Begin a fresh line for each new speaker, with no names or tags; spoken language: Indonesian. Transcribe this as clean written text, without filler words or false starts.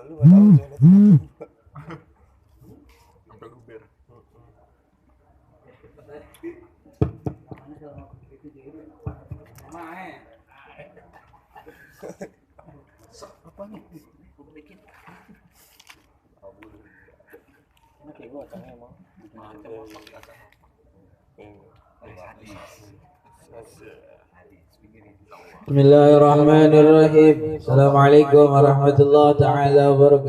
Lu nggak tahu sampai luber. Apa nih? Bikin. Enak ya gua acangnya emang.
Bismillahirrahmanirrahim. Assalamualaikum warahmatullahi taala wabarakatuh.